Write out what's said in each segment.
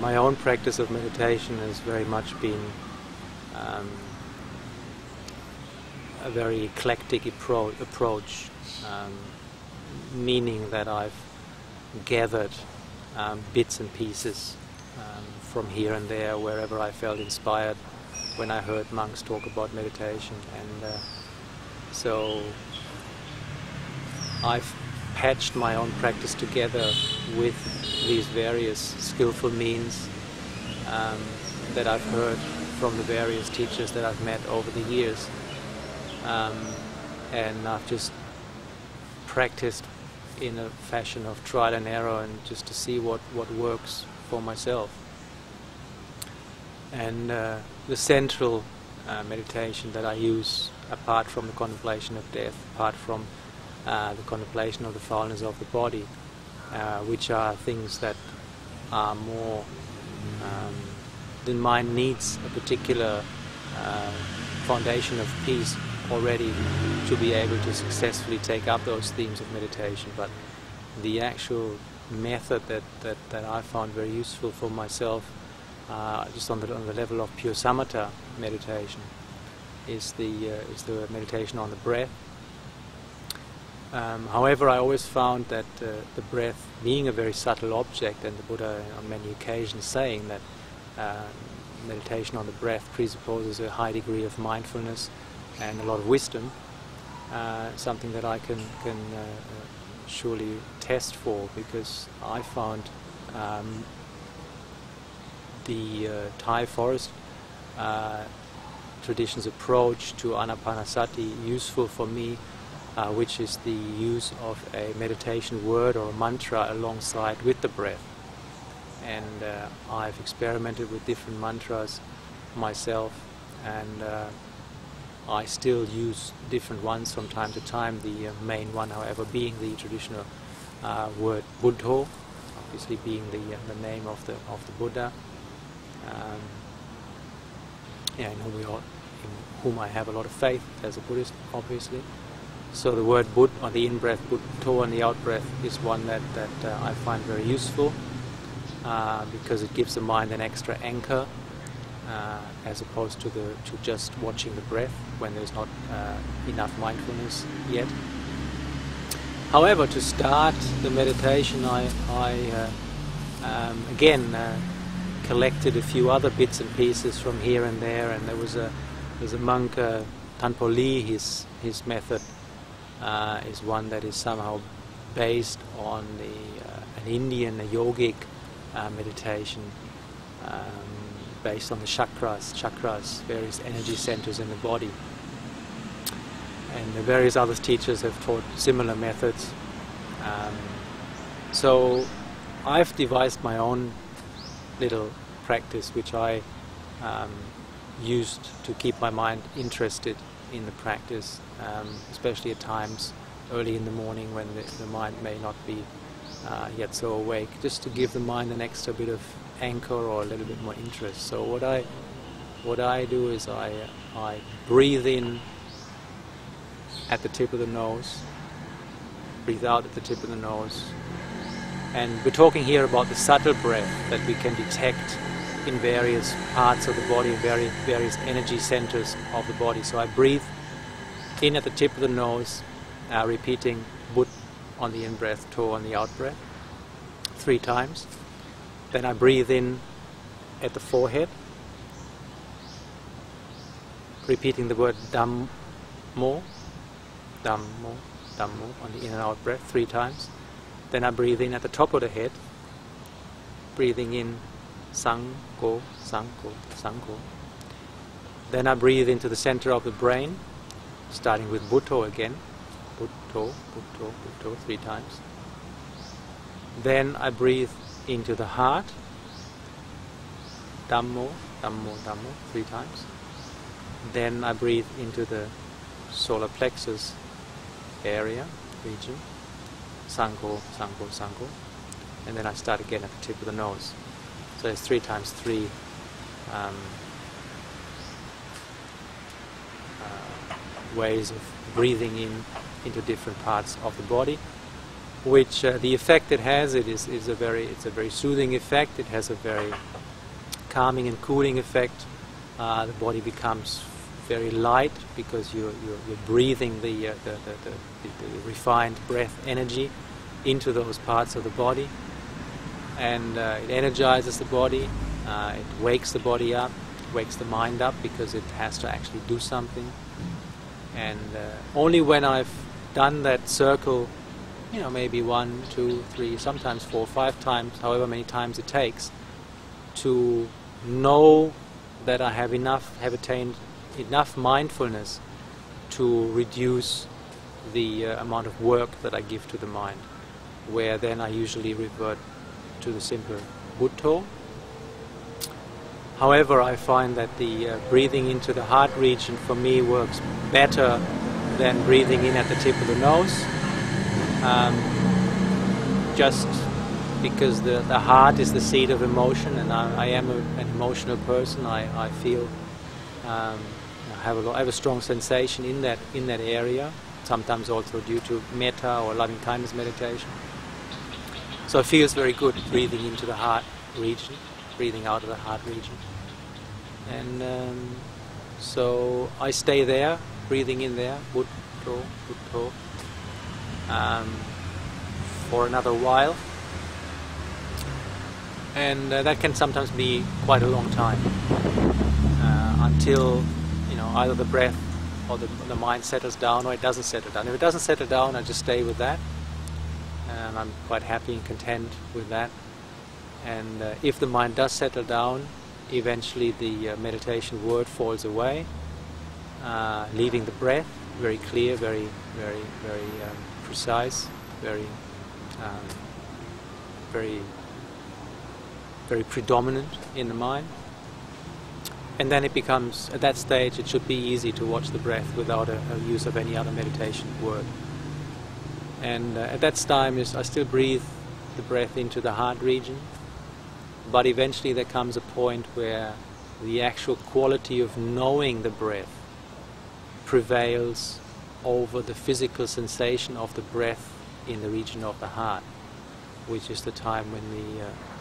my own practice of meditation has very much been a very eclectic approach, meaning that I've gathered bits and pieces from here and there, wherever I felt inspired when I heard monks talk about meditation. And so I've patched my own practice together with these various skillful means that I've heard from the various teachers that I've met over the years. And I've just practiced in a fashion of trial and error, and just to see what works for myself. And the central meditation that I use, apart from the contemplation of death, apart from the contemplation of the foulness of the body, which are things that are more, the mind needs a particular foundation of peace already to be able to successfully take up those themes of meditation. But the actual method that I found very useful for myself, just on the level of pure samatha meditation, is the meditation on the breath. However, I always found that the breath, being a very subtle object, and the Buddha on many occasions saying that meditation on the breath presupposes a high degree of mindfulness and a lot of wisdom, something that I can surely test for, because I found the Thai forest tradition's approach to anapanasati useful for me, which is the use of a meditation word or a mantra alongside with the breath. And I've experimented with different mantras myself, and I still use different ones from time to time, the main one, however, being the traditional word Buddho, obviously being the name of the Buddha, in whom I have a lot of faith as a Buddhist, obviously. So the word Bud, or the in-breath Buddho, and the out-breath is one that I find very useful, because it gives the mind an extra anchor, as opposed to just watching the breath when there's not enough mindfulness yet. However, to start the meditation, I again collected a few other bits and pieces from here and there, and there's a monk, Tanpo Lee. His method is one that is somehow based on an Indian yogic meditation, based on the chakras, various energy centers in the body. And the various other teachers have taught similar methods. So I've devised my own little practice, which I used to keep my mind interested in the practice, especially at times early in the morning when the mind may not be yet so awake, just to give the mind an extra bit of anchor or a little bit more interest. So what I do is I breathe in at the tip of the nose, breathe out at the tip of the nose, and we're talking here about the subtle breath that we can detect in various parts of the body, various energy centers of the body. So I breathe in at the tip of the nose, repeating Bud on the in-breath, To on the out-breath, 3 times. Then I breathe in at the forehead, repeating the word Dhammo, Dhammo, Dhammo on the in and out breath 3 times. Then I breathe in at the top of the head, breathing in Sangho, Sangho, Sangho. Then I breathe into the center of the brain, starting with Buddho again, Buddho, Buddho, Buddho 3 times. Then I breathe into the heart, Dhammo, Dhammo, Dhammo 3 times. Then I breathe into the solar plexus area, region, Sangho, Sangho, Sangho. And then I start again at the tip of the nose. So it's 3 times 3 ways of breathing in into different parts of the body. which the effect it has, it's a very soothing effect. It has a very calming and cooling effect. The body becomes very light because you're breathing the refined breath energy into those parts of the body, and it energizes the body. It wakes the body up, wakes the mind up, because it has to actually do something. And only when I've done that circle, maybe 1, 2, 3, sometimes 4, 5 times, however many times it takes, to know that I have attained enough mindfulness to reduce the amount of work that I give to the mind, where then I usually revert to the simple Buddho. However, I find that the breathing into the heart region for me works better than breathing in at the tip of the nose, just because the heart is the seat of emotion, and I am an emotional person. I feel I have a strong sensation in that area, sometimes also due to metta or loving kindness meditation. So it feels very good breathing into the heart region, breathing out of the heart region. And so I stay there, breathing in there, Buddho, Buddho, for another while. And that can sometimes be quite a long time, until either the breath or the mind settles down, or it doesn't settle down. If it doesn't settle down, I just stay with that, and I'm quite happy and content with that. And if the mind does settle down, eventually the meditation word falls away, leaving the breath very clear, very precise, very predominant in the mind. And then it becomes, at that stage, it should be easy to watch the breath without a use of any other meditation word. And at that time, I still breathe the breath into the heart region, but eventually there comes a point where the actual quality of knowing the breath prevails over the physical sensation of the breath in the region of the heart, which is the time when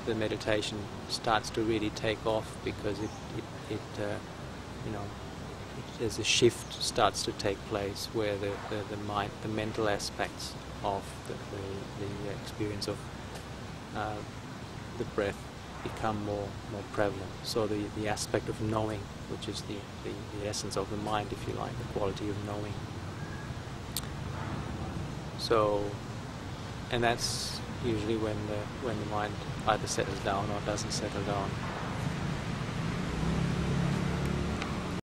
the meditation starts to really take off, because there's a shift starts to take place where the mind, the mental aspects of the experience of the breath become more prevalent. So the aspect of knowing, which is the essence of the mind, if you like, the quality of knowing. So, and that's usually when the mind either settles down or doesn't settle down.